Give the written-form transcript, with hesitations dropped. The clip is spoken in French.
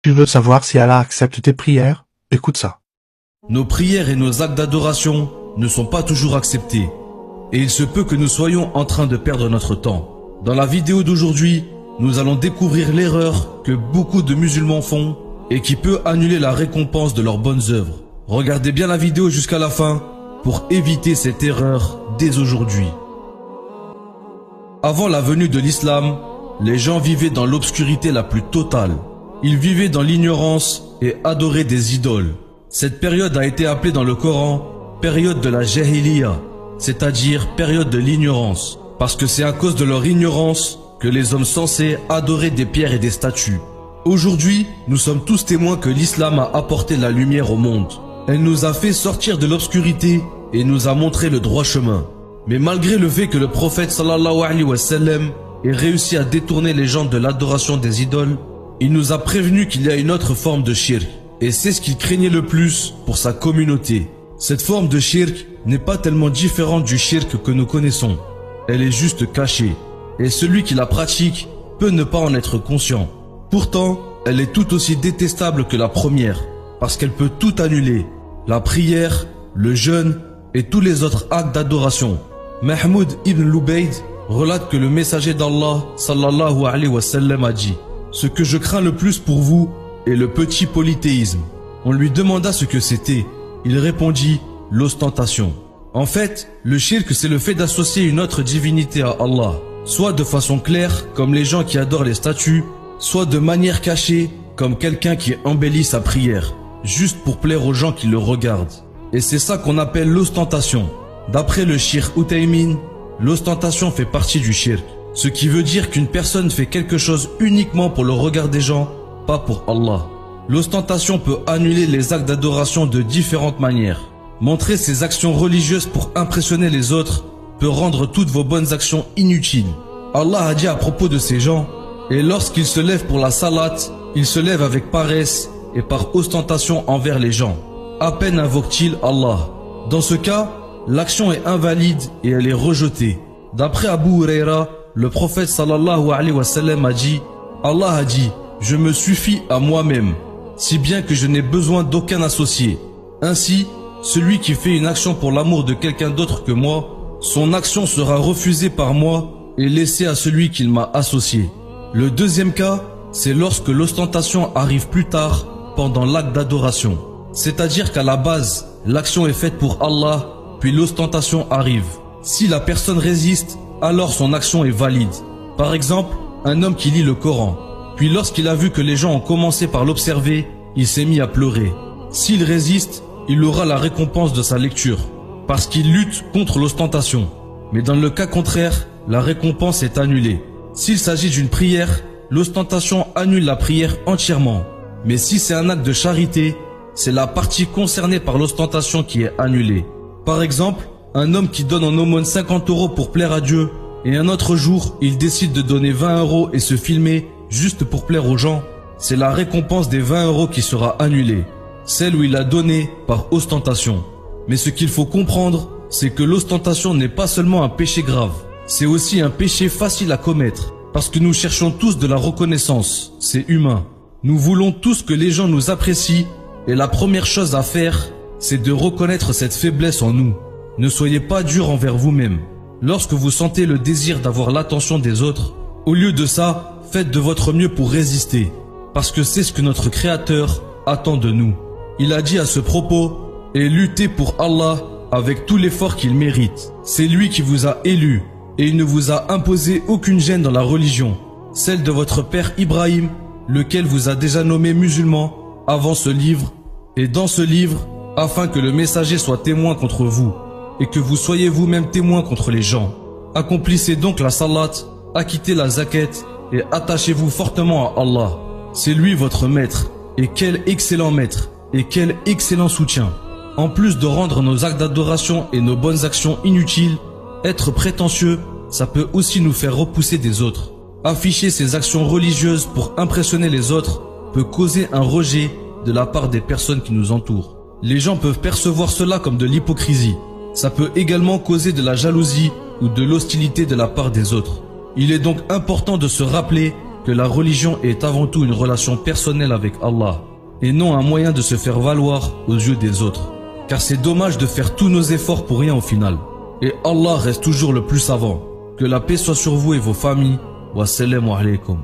Tu veux savoir si Allah accepte tes prières? Écoute ça. Nos prières et nos actes d'adoration ne sont pas toujours acceptés. Et il se peut que nous soyons en train de perdre notre temps. Dans la vidéo d'aujourd'hui, nous allons découvrir l'erreur que beaucoup de musulmans font et qui peut annuler la récompense de leurs bonnes œuvres. Regardez bien la vidéo jusqu'à la fin pour éviter cette erreur dès aujourd'hui. Avant la venue de l'islam, les gens vivaient dans l'obscurité la plus totale. Ils vivaient dans l'ignorance et adoraient des idoles. Cette période a été appelée dans le Coran période de la Jahiliya, c'est-à-dire période de l'ignorance, parce que c'est à cause de leur ignorance que les hommes censés adoraient des pierres et des statues. Aujourd'hui, nous sommes tous témoins que l'islam a apporté la lumière au monde. Elle nous a fait sortir de l'obscurité et nous a montré le droit chemin. Mais malgré le fait que le prophète sallallahu alayhi wa sallam ait réussi à détourner les gens de l'adoration des idoles, il nous a prévenu qu'il y a une autre forme de shirk. Et c'est ce qu'il craignait le plus pour sa communauté. Cette forme de shirk n'est pas tellement différente du shirk que nous connaissons. Elle est juste cachée. Et celui qui la pratique peut ne pas en être conscient. Pourtant, elle est tout aussi détestable que la première, parce qu'elle peut tout annuler. La prière, le jeûne et tous les autres actes d'adoration. Mahmoud ibn Lubayd relate que le messager d'Allah sallallahu alayhi wa sallam a dit: ce que je crains le plus pour vous est le petit polythéisme. On lui demanda ce que c'était. Il répondit: l'ostentation. En fait, le shirk, c'est le fait d'associer une autre divinité à Allah, soit de façon claire, comme les gens qui adorent les statues, soit de manière cachée, comme quelqu'un qui embellit sa prière, juste pour plaire aux gens qui le regardent. Et c'est ça qu'on appelle l'ostentation. D'après le Cheikh Uthaymin, l'ostentation fait partie du shirk. Ce qui veut dire qu'une personne fait quelque chose uniquement pour le regard des gens, pas pour Allah. L'ostentation peut annuler les actes d'adoration de différentes manières. Montrer ses actions religieuses pour impressionner les autres peut rendre toutes vos bonnes actions inutiles. Allah a dit à propos de ces gens: et lorsqu'ils se lèvent pour la salat, ils se lèvent avec paresse et par ostentation envers les gens. À peine invoquent-ils Allah. Dans ce cas, l'action est invalide et elle est rejetée. D'après Abu Huraira, le prophète sallallahu alayhi wa sallam a dit: Allah a dit: je me suffis à moi-même, si bien que je n'ai besoin d'aucun associé. Ainsi, celui qui fait une action pour l'amour de quelqu'un d'autre que moi, son action sera refusée par moi et laissée à celui qu'il m'a associé. Le deuxième cas, c'est lorsque l'ostentation arrive plus tard, pendant l'acte d'adoration. C'est-à-dire qu'à la base, l'action est faite pour Allah, puis l'ostentation arrive. Si la personne résiste, alors son action est valide. Par exemple, un homme qui lit le Coran. Puis lorsqu'il a vu que les gens ont commencé par l'observer, il s'est mis à pleurer. S'il résiste, il aura la récompense de sa lecture, parce qu'il lutte contre l'ostentation. Mais dans le cas contraire, la récompense est annulée. S'il s'agit d'une prière, l'ostentation annule la prière entièrement. Mais si c'est un acte de charité, c'est la partie concernée par l'ostentation qui est annulée. Par exemple, un homme qui donne en aumône 50 € pour plaire à Dieu, et un autre jour, il décide de donner 20 € et se filmer juste pour plaire aux gens, c'est la récompense des 20 € qui sera annulée, celle où il a donné par ostentation. Mais ce qu'il faut comprendre, c'est que l'ostentation n'est pas seulement un péché grave, c'est aussi un péché facile à commettre, parce que nous cherchons tous de la reconnaissance, c'est humain. Nous voulons tous que les gens nous apprécient, et la première chose à faire, c'est de reconnaître cette faiblesse en nous. Ne soyez pas dur envers vous-même. Lorsque vous sentez le désir d'avoir l'attention des autres, au lieu de ça, faites de votre mieux pour résister, parce que c'est ce que notre Créateur attend de nous. Il a dit à ce propos: et luttez pour Allah avec tout l'effort qu'il mérite. C'est lui qui vous a élu, et il ne vous a imposé aucune gêne dans la religion, celle de votre père Ibrahim, lequel vous a déjà nommé musulman avant ce livre, et dans ce livre, afin que le messager soit témoin contre vous, et que vous soyez vous-même témoin contre les gens. Accomplissez donc la salat, acquittez la zakat, et attachez-vous fortement à Allah. C'est lui votre maître, et quel excellent maître, et quel excellent soutien. En plus de rendre nos actes d'adoration et nos bonnes actions inutiles, être prétentieux, ça peut aussi nous faire repousser des autres. Afficher ses actions religieuses pour impressionner les autres peut causer un rejet de la part des personnes qui nous entourent. Les gens peuvent percevoir cela comme de l'hypocrisie. Ça peut également causer de la jalousie ou de l'hostilité de la part des autres. Il est donc important de se rappeler que la religion est avant tout une relation personnelle avec Allah et non un moyen de se faire valoir aux yeux des autres. Car c'est dommage de faire tous nos efforts pour rien au final. Et Allah reste toujours le plus savant. Que la paix soit sur vous et vos familles. Wassalamu alaikum.